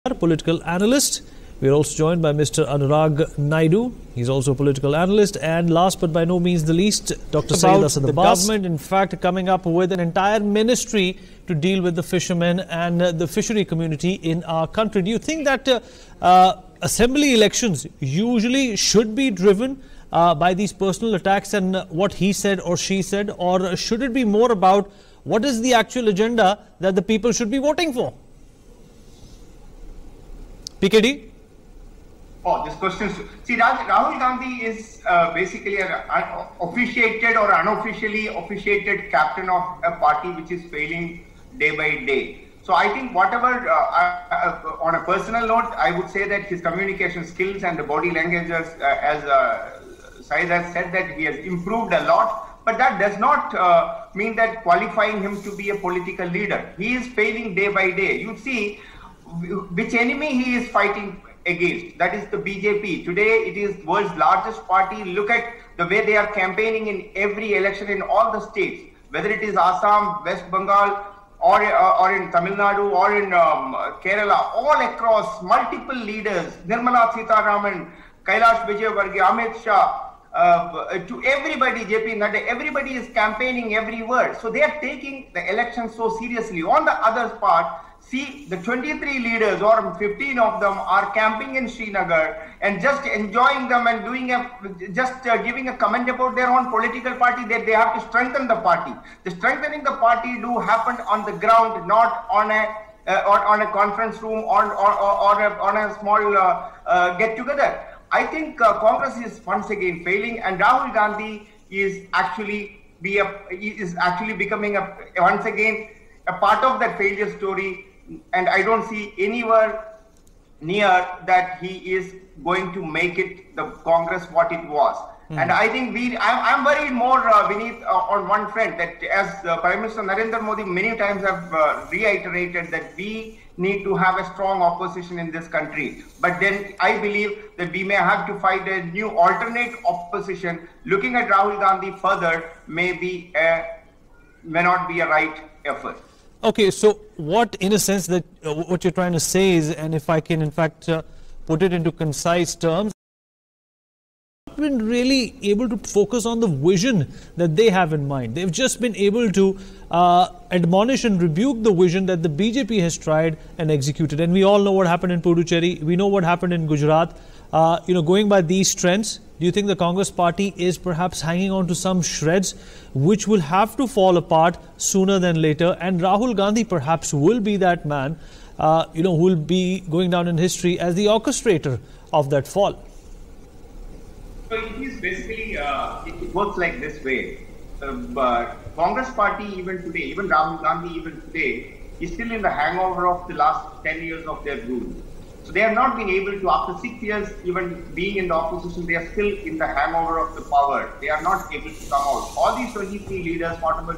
Political analyst. We are also joined by Mr. Anurag Naidu. He's also a political analyst. And last but by no means the least, Dr. Syed Asad Abbas. The government, in fact, coming up with an entire ministry to deal with the fishermen and the fishery community in our country. Do you think that assembly elections usually should be driven by these personal attacks and what he said or she said? Or should it be more about what is the actual agenda that the people should be voting for? PKD? Oh, this question. See, Rahul Gandhi is basically an officiated or unofficially officiated captain of a party which is failing day by day. So I think whatever, on a personal note, I would say that his communication skills and the body language, as Syed has said, that he has improved a lot. But that does not mean that qualifying him to be a political leader. He is failing day by day. You see which enemy he is fighting against. That is the BJP. Today it is world's largest party. Look at the way they are campaigning in every election in all the states, whether it is Assam, West Bengal, or in Tamil Nadu, or in Kerala, all across, multiple leaders, Nirmala Sitharaman, Kailash Vijayvargiya, Amit Shah, to everybody, JP Nadda, everybody is campaigning every word. So they are taking the election so seriously. On the other part, see, the 23 leaders or 15 of them are camping in Srinagar and just enjoying them and doing giving a comment about their own political party, that they have to strengthen the party. The strengthening the party do happen on the ground, not on a conference room or on a small get together. I think Congress is once again failing, and Rahul Gandhi is actually becoming once again a part of that failure story. And I don't see anywhere near that he is going to make it the Congress what it was. And I think I'm worried more, Vineet, on one front, that as Prime Minister Narendra Modi many times have reiterated that we need to have a strong opposition in this country. But then I believe that we may have to find a new alternate opposition. Looking at Rahul Gandhi further may not be a right effort. Okay, so what, in a sense, that what you're trying to say is, and if I can in fact put it into concise terms, been really able to focus on the vision that they have in mind. They've just been able to admonish and rebuke the vision that the BJP has tried and executed. And we all know what happened in Puducherry. We know what happened in Gujarat. Going by these trends, do you think the Congress party is perhaps hanging on to some shreds which will have to fall apart sooner than later? And Rahul Gandhi perhaps will be that man, who will be going down in history as the orchestrator of that fall. So it is basically, it works like this way. But Congress party even today, even Rahul Gandhi even today, is still in the hangover of the last 10 years of their rule. So they have not been able to, after 6 years even being in the opposition, they are still in the hangover of the power. They are not able to come out. All these 23 leaders, whatever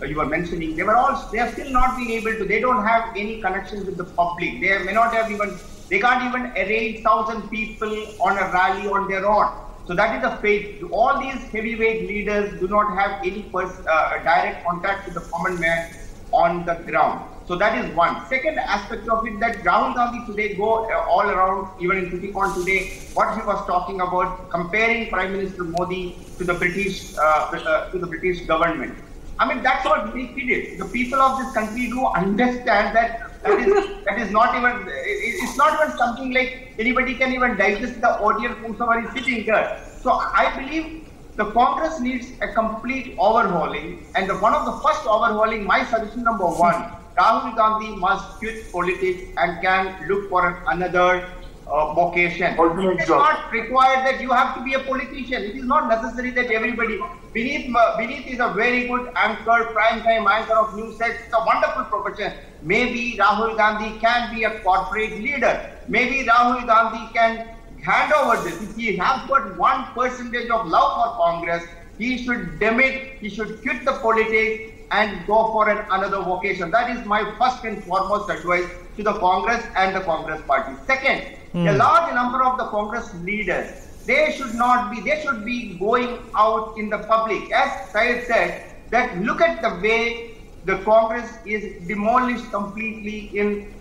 you were mentioning, they have still not been able to, they don't have any connection with the public. They may not have even, they can't even arrange 1,000 people on a rally on their own. So that is a fate. All these heavyweight leaders do not have any direct contact with the common man on the ground. So that is one. Second aspect of it, that Rahul Gandhi today go all around, even in Criticon today, what he was talking about, comparing Prime Minister Modi to the British government. I mean, that's what he did. The people of this country do understand that is not even, it's not even something like anybody can even digest the audience whosoever is sitting here. So I believe the Congress needs a complete overhauling, and one of the first overhauling, my suggestion number one, Rahul Gandhi must quit politics and can look for another vocation. It is not required that you have to be a politician. It is not necessary that everybody. Vineet is a very good anchor, prime time anchor of news sets. It's a wonderful profession. Maybe Rahul Gandhi can be a corporate leader. Maybe Rahul Gandhi can hand over this. If he has got 1% of love for Congress, he should demit, he should quit the politics and go for another vocation. That is my first and foremost advice to the Congress and the Congress party. Second, a large number of the Congress leaders, they should be going out in the public. As Syed said, that look at the way the Congress is demolished completely in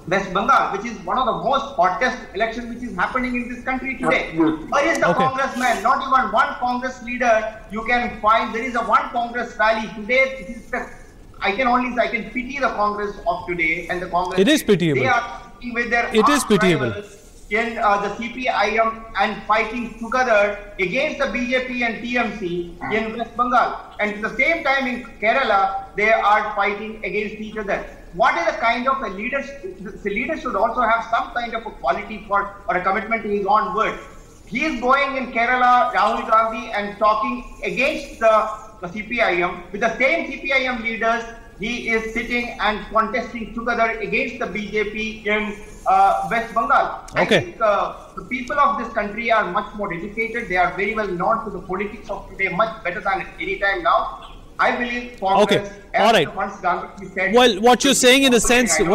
West Bengal, which is one of the most hottest elections which is happening in this country today. Where is the congressman? Not even one Congress leader you can find. There is a one Congress rally today. This is the, I can pity the Congress of today and the Congress. It is pitiable. They are with their it is pitiable. In the CPIM and fighting together against the BJP and TMC in West Bengal. And at the same time in Kerala, they are fighting against each other. What is the kind of a leader? The leader should also have some kind of a quality for or a commitment to his own word. He is going in Kerala, Rahul Gandhi, and talking against the CPIM. With the same CPIM leaders, he is sitting and contesting together against the BJP in West Bengal. I think the people of this country are much more educated. They are very well known to the politics of today, much better than at any time now. I believe Congress, all right. Once Gandhi said, well, what you're saying in a sense, is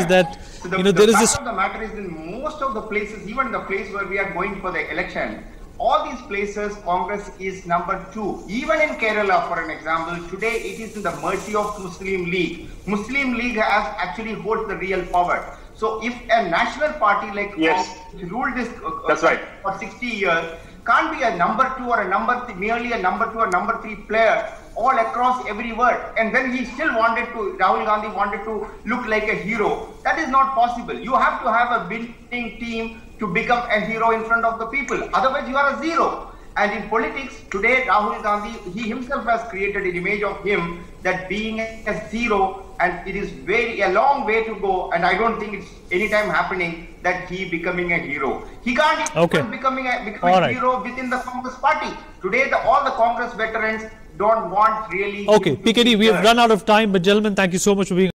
that so there is this. The matter is in most of the places, even the place where we are going for the election, all these places, Congress is number 2. Even in Kerala, for an example, today it is in the mercy of Muslim League. Muslim League has actually holds the real power. So if a national party like Congress ruled this for 60 years, can't be a number 2 or a number merely a number 2 or number 3 player all across every word. And then he still Rahul Gandhi wanted to look like a hero. That is not possible. You have to have a winning team to become a hero in front of the people. Otherwise, you are a zero. And in politics, today, Rahul Gandhi, he himself has created an image of him that being a zero, and it is a long way to go. And I don't think it's anytime happening that he becoming a hero. He can't even become a hero within the Congress party. Today, all the Congress veterans don't want really. Okay, PKD, we have run out of time, but gentlemen, thank you so much for being